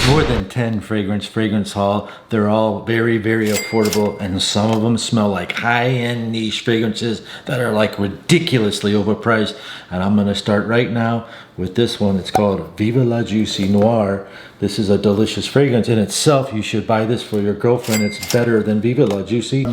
more than 10 fragrance haul. They're all very, very affordable, and some of them smell like high-end niche fragrances that are like ridiculously overpriced. And I'm gonna start right now with this one. It's called Viva La Juicy Noir. This is a delicious fragrance in itself. You should buy this for your girlfriend. It's better than Viva La Juicy.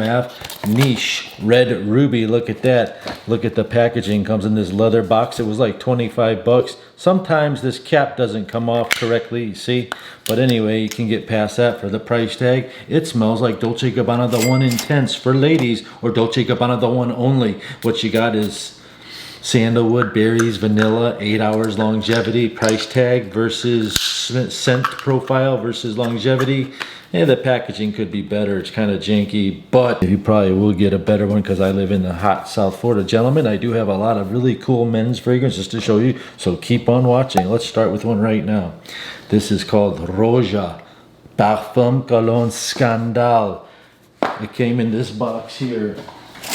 Niche Red Ruby. Look at that. Look at the packaging. Comes in this leather box. It was like 25 bucks. Sometimes this cap doesn't come off correctly, see? But anyway, you can get past that for the price tag. It smells like Dolce & Gabbana The One Intense for ladies, or Dolce & Gabbana The One Only. What you got is sandalwood, berries, vanilla, 8 hours longevity, price tag versus scent profile versus longevity. Yeah, the packaging could be better. It's kind of janky, but you probably will get a better one because I live in the hot South Florida. Gentlemen, I do have a lot of really cool men's fragrances to show you, so keep on watching. Let's start with one right now. This is called Roja Parfum Cologne Scandale. It came in this box here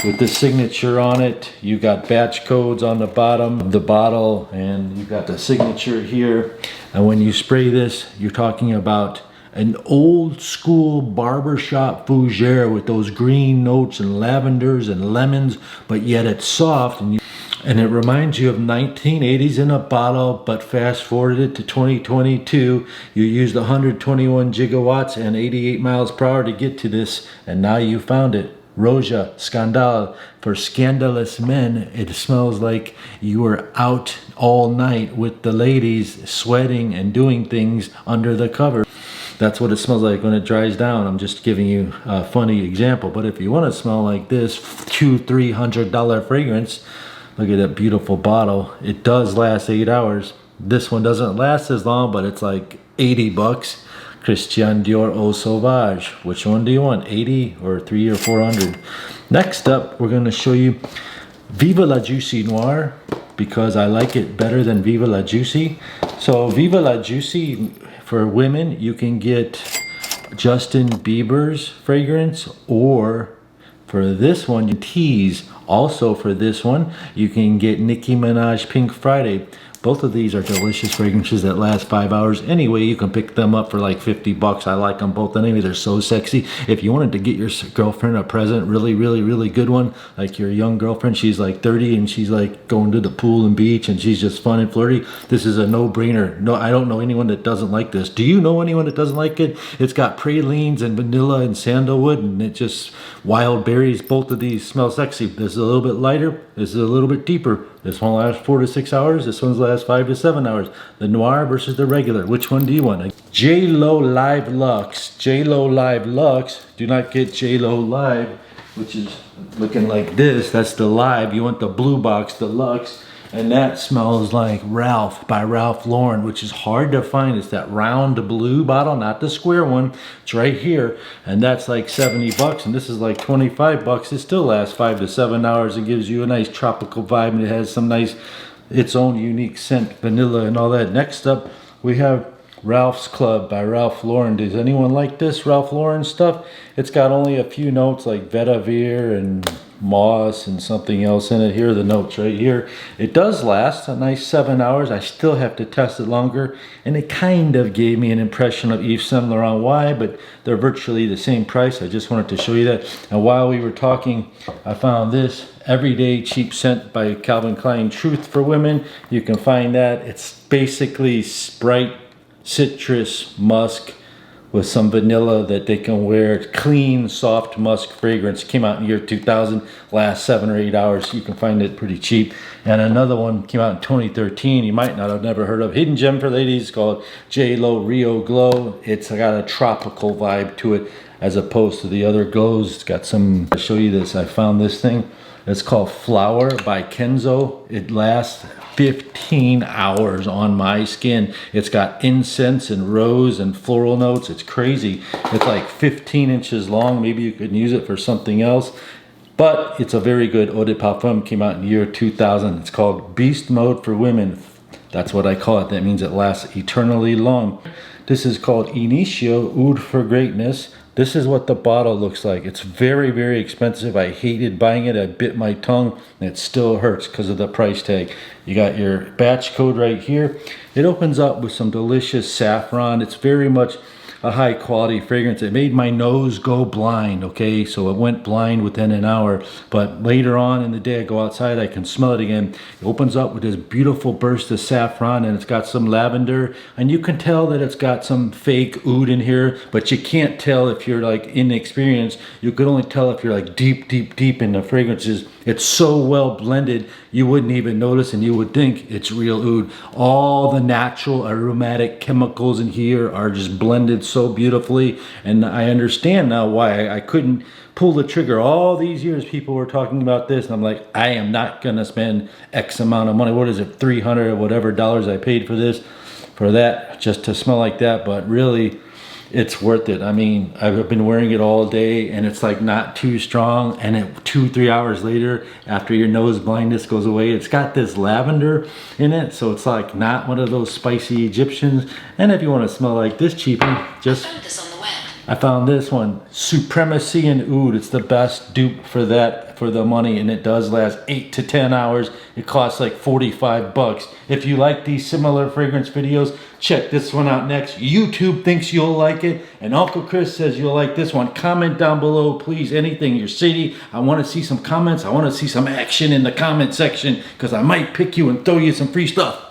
with the signature on it. You got batch codes on the bottom of the bottle, and you got the signature here. And when you spray this, you're talking about an old school barbershop fougere with those green notes and lavenders and lemons, but yet it's soft, and it reminds you of 1980s in a bottle, but fast forwarded to 2022. You used 121 gigawatts and 88 miles per hour to get to this, and now you found it. Roja Scandale for scandalous men. It smells like you were out all night with the ladies, sweating and doing things under the cover. That's what it smells like when it dries down. I'm just giving you a funny example. But if you want to smell like this, $200-300 fragrance, look at that beautiful bottle. It does last 8 hours. This one doesn't last as long, but it's like 80 bucks. Christian Dior Eau Sauvage. Which one do you want? 80 or 300 or 400? Next up, we're going to show you Viva La Juicy Noir, because I like it better than Viva La Juicy. So Viva La Juicy, for women, you can get Justin Bieber's fragrance, or for this one, you tease. Also for this one, you can get Nicki Minaj Pink Friday. Both of these are delicious fragrances that last 5 hours. Anyway, you can pick them up for like 50 bucks. I like them both anyway. They're so sexy. If you wanted to get your girlfriend a present, really good one, like your young girlfriend, she's like 30 and she's like going to the pool and beach and she's just fun and flirty, this is a no-brainer. No, I don't know anyone that doesn't like this. Do you know anyone that doesn't like it? It's got pralines and vanilla and sandalwood, and it just wild berries. Both of these smell sexy. This is a little bit lighter. This is a little bit deeper. This one lasts 4 to 6 hours. This one's lasts 5 to 7 hours. The Noir versus the regular. Which one do you want? J-Lo Live Luxe. J-Lo Live Luxe. Do not get J-Lo Live, which is looking like this. That's the Live. You want the blue box, the Luxe. And that smells like Ralph by Ralph Lauren, which is hard to find. It's that round blue bottle, not the square one. It's right here. And that's like 70 bucks. And this is like 25 bucks. It still lasts 5 to 7 hours. It gives you a nice tropical vibe. And it has some nice, its own unique scent, vanilla and all that. Next up, we have Ralph's Club by Ralph Lauren. Does anyone like this Ralph Lauren stuff? It's got only a few notes like vetiver and moss and something else in it. Here are the notes right here. It does last a nice 7 hours. I still have to test it longer, and it kind of gave me an impression of Yves Saint Laurent. Why? But they're virtually the same price. I just wanted to show you that. And while we were talking, I found this Everyday Cheap Scent by Calvin Klein, Truth for Women. You can find that. It's basically Sprite citrus musk with some vanilla that they can wear. It's clean, soft musk fragrance. Came out in the year 2000, lasts 7 or 8 hours. You can find it pretty cheap. And another one came out in 2013. You might not have never heard of. Hidden gem for ladies called J-Lo Rio Glow. It's got a tropical vibe to it as opposed to the other glows. It's got some, I'll show you this. I found this thing. It's called Flower by Kenzo. It lasts 15 hours on my skin. It's got incense and rose and floral notes. It's crazy. It's like 15 inches long. Maybe you could use it for something else. But it's a very good eau de parfum. Came out in the year 2000. It's called Beast Mode for Women. That's what I call it. That means it lasts eternally long. This is called Inicio Oud for Greatness This is what the bottle looks like. It's very, very expensive. I hated buying it. I bit my tongue and it still hurts because of the price tag. You got your batch code right here. It opens up with some delicious saffron. It's very much a high quality fragrance. It made my nose go blind, okay? So it went blind within an hour, but later on in the day I go outside, I can smell it again. It opens up with this beautiful burst of saffron and it's got some lavender, and you can tell that it's got some fake oud in here, but you can't tell if you're like inexperienced. You can only tell if you're like deep in the fragrances. It's so well blended, you wouldn't even notice and you would think it's real oud. All the natural aromatic chemicals in here are just blended so beautifully, and I understand now why I couldn't pull the trigger. All these years people were talking about this and I'm like, I am not gonna spend X amount of money. What is it, 300 or whatever dollars I paid for this, for that, just to smell like that. But really, it's worth it. I mean, I've been wearing it all day and it's like not too strong, and 2-3 hours later, after your nose blindness goes away, it's got this lavender in it, so it's like not one of those spicy Egyptians. And if you want to smell like this cheaper, just I found this on the web. I found this one, Supremacy in Oud. It's the best dupe for that, for the money, and it does last 8 to 10 hours. It costs like 45 bucks. If you like these similar fragrance videos, check this one out next. YouTube thinks you'll like it, and Uncle Chris says you'll like this one. Comment down below, please, anything, your city. I want to see some comments. I want to see some action in the comment section, because I might pick you and throw you some free stuff.